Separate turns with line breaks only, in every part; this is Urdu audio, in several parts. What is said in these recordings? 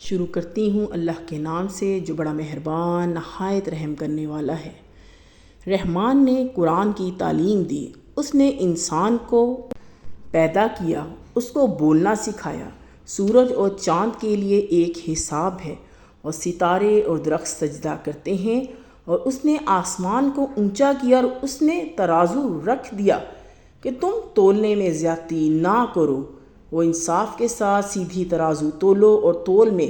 شروع کرتی ہوں اللہ کے نام سے جو بڑا مہربان نہایت رحم کرنے والا ہے۔ رحمان نے قرآن کی تعلیم دی، اس نے انسان کو پیدا کیا، اس کو بولنا سکھایا۔ سورج اور چاند کے لیے ایک حساب ہے اور ستارے اور درخت سجدہ کرتے ہیں، اور اس نے آسمان کو اونچا کیا اور اس نے ترازو رکھ دیا کہ تم تولنے میں زیادتی نہ کرو، وہ انصاف کے ساتھ سیدھی ترازو تولو اور تول میں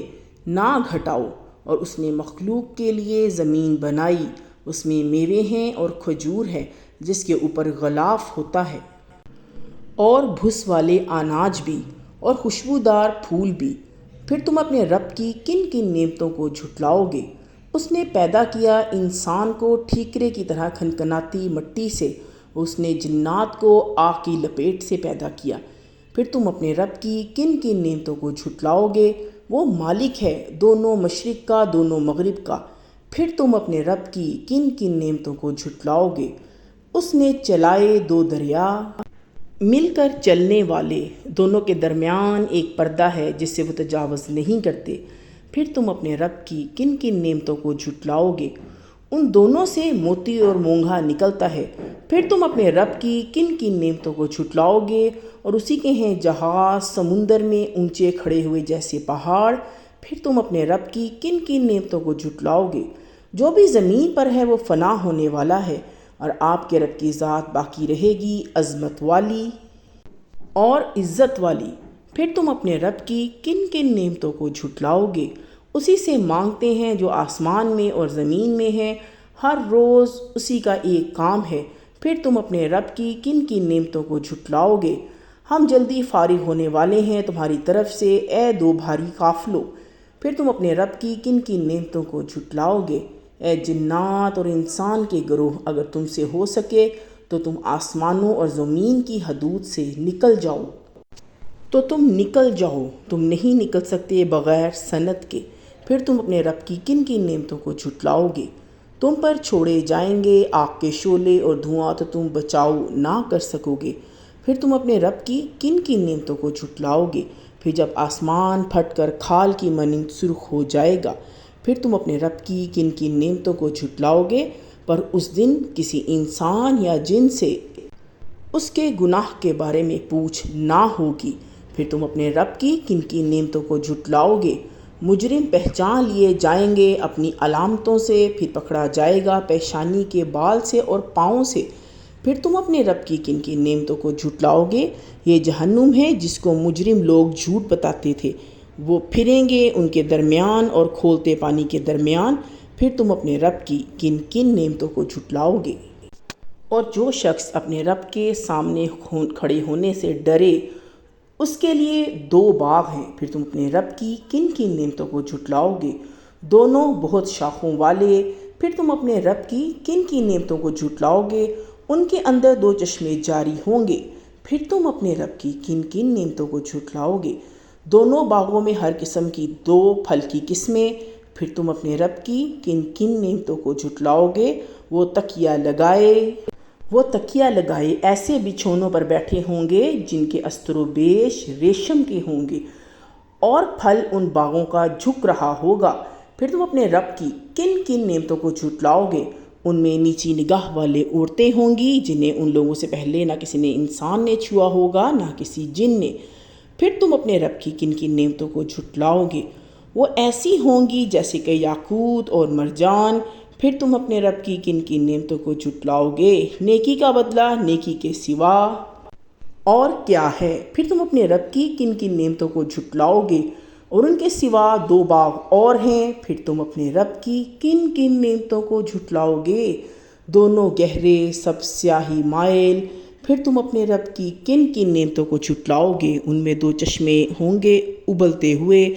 نہ گھٹاؤ۔ اور اس نے مخلوق کے لیے زمین بنائی، اس میں میوے ہیں اور کھجور ہے جس کے اوپر غلاف ہوتا ہے، اور بھس والے اناج بھی اور خوشبودار پھول بھی۔ پھر تم اپنے رب کی کن کن نعمتوں کو جھٹلاؤ گے؟ اس نے پیدا کیا انسان کو ٹھیکرے کی طرح کھنکھناتی مٹی سے، اس نے جنات کو آگ کی لپیٹ سے پیدا کیا۔ پھر تم اپنے رب کی کن کن نعمتوں کو جھٹلاؤ گے؟ وہ مالک ہے دونوں مشرق کا دونوں مغرب کا۔ پھر تم اپنے رب کی کن کن نعمتوں کو جھٹلاؤ گے؟ اس نے چلائے دو دریا، مل کر چلنے والے، دونوں کے درمیان ایک پردہ ہے جس سے وہ تجاوز نہیں کرتے۔ پھر تم اپنے رب کی کن کن نعمتوں کو جھٹلاؤ گے؟ ان دونوں سے موتی اور مونگھا نکلتا ہے۔ پھر تم اپنے رب کی کن کن نعمتوں کو جھٹلاؤ گے؟ اور اسی کے ہیں جہاز سمندر میں اونچے کھڑے ہوئے جیسے پہاڑ۔ پھر تم اپنے رب کی کن کن نعمتوں کو جھٹلاؤ گے؟ جو بھی زمین پر ہے وہ فنا ہونے والا ہے، اور آپ کے رب کی ذات باقی رہے گی، عظمت والی اور عزت والی۔ پھر تم اپنے رب کی کن کن نعمتوں کو جھٹلاؤ گے؟ اسی سے مانگتے ہیں جو آسمان میں اور زمین میں ہے، ہر روز اسی کا ایک کام ہے۔ پھر تم اپنے رب کی کن کن نعمتوں کو جھٹلاؤ گے؟ ہم جلدی فارغ ہونے والے ہیں تمہاری طرف سے، اے دو بھاری قافلوں۔ پھر تم اپنے رب کی کن کن نعمتوں کو جھٹلاؤ گے؟ اے جنات اور انسان کے گروہ، اگر تم سے ہو سکے تو تم آسمانوں اور زمین کی حدود سے نکل جاؤ تو تم نکل جاؤ، تم نہیں نکل سکتے بغیر سند کے۔ پھر تم اپنے رب کی کن کن نعمتوں کو جھٹلاؤ گے؟ تم پر چھوڑے جائیں گے آگ کے شعلے اور دھواں تو تم بچاؤ نہ کر سکو گے۔ پھر تم اپنے رب کی کن کن نعمتوں کو جھٹلاؤ گے؟ پھر جب آسمان پھٹ کر کھال کی مانند سرخ ہو جائے گا۔ پھر تم اپنے رب کی کن کن نعمتوں کو جھٹلاؤ گے؟ پر اس دن کسی انسان یا جن سے اس کے گناہ کے بارے میں پوچھ نہ ہوگی۔ پھر تم اپنے رب کی کن کن نعمتوں کو جھٹلاؤ گے؟ مجرم پہچان لیے جائیں گے اپنی علامتوں سے، پھر پکڑا جائے گا پیشانی کے بال سے اور پاؤں سے۔ پھر تم اپنے رب کی کن کن نعمتوں کو جھٹلاؤ گے؟ یہ جہنم ہے جس کو مجرم لوگ جھوٹ بتاتے تھے، وہ پھریں گے ان کے درمیان اور کھولتے پانی کے درمیان۔ پھر تم اپنے رب کی کن کن نعمتوں کو جھٹلاؤ گے؟ اور جو شخص اپنے رب کے سامنے کھڑے ہونے سے ڈرے، اس کے لیے دو باغ ہیں۔ پھر تم اپنے رب کی کن کن نعمتوں کو جھٹلاؤ گے؟ دونوں بہت شاخوں والے۔ پھر تم اپنے رب کی کن کن نعمتوں کو جھٹلاؤ گے؟ ان کے اندر دو چشمے جاری ہوں گے۔ پھر تم اپنے رب کی کن کن نعمتوں کو جھٹلاؤ گے؟ دونوں باغوں میں ہر قسم کی دو پھل کی قسمیں۔ پھر تم اپنے رب کی کن کن نعمتوں کو جھٹلاؤ گے؟ وہ تکیہ لگائے ایسے بچھونوں پر بیٹھے ہوں گے جن کے استر و بیش ریشم کے ہوں گے، اور پھل ان باغوں کا جھک رہا ہوگا۔ پھر تم اپنے رب کی کن کن نعمتوں کو جھٹلاؤ گے؟ ان میں نیچی نگاہ والے عورتیں ہوں گی جنہیں ان لوگوں سے پہلے نہ کسی نے انسان نے چھوا ہوگا نہ کسی جن نے۔ پھر تم اپنے رب کی کن کن نعمتوں کو جھٹلاؤ گے؟ وہ ایسی ہوں گی جیسے کہ یاقوت اور مرجان۔ پھر تم اپنے رب کی کن کن نعمتوں کو جھٹلاؤ گے؟ نیکی کا بدلہ نیکی کے سوا اور کیا ہے؟ پھر تم اپنے رب کی کن کن نعمتوں کو جھٹلاؤ گے؟ اور ان کے سوا دو باغ اور ہیں۔ پھر تم اپنے رب کی کن کن نعمتوں کو جھٹلاؤ گے؟ دونوں گہرے سب سیاہی مائل۔ پھر تم اپنے رب کی کن کن نعمتوں کو جھٹلاؤ گے؟ ان میں دو چشمے ہوں گے ابلتے ہوئے۔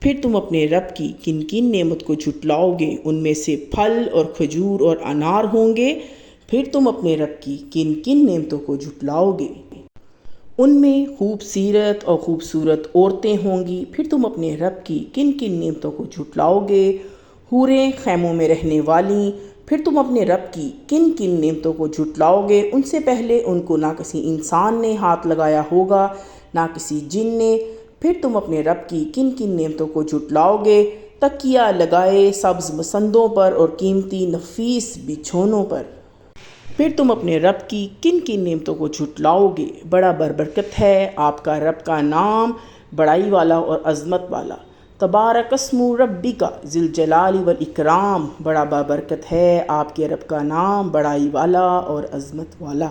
پھر تم اپنے رب کی کن کن نعمت کو جھٹلاؤ گے؟ ان میں سے پھل اور کھجور اور انار ہوں گے۔ پھر تم اپنے رب کی کن کن نعمتوں کو جھٹلاؤ گے؟ ان میں خوب سیرت اور خوبصورت عورتیں ہوں گی۔ پھر تم اپنے رب کی کن کن نعمتوں کو جھٹلاؤ گے؟ حوریں خیموں میں رہنے والی۔ پھر تم اپنے رب کی کن کن نعمتوں کو جھٹلاؤ گے؟ ان سے پہلے ان کو نہ کسی انسان نے ہاتھ لگایا ہوگا نہ کسی جن نے۔ پھر تم اپنے رب کی کن کن نعمتوں کو جھٹلاؤ گے، تکیہ لگائے سبز مسندوں پر اور قیمتی نفیس بچھونوں پر۔ پھر تم اپنے رب کی کن کن نعمتوں کو جھٹلاؤ گے، بڑا بربرکت ہے آپ کا رب کا نام، بڑائی والا اور عظمت والا۔ تبارک اسم ربک ذی الجلال والاکرام، بڑا بابرکت ہے آپ کے رب کا نام، بڑائی والا اور عظمت والا۔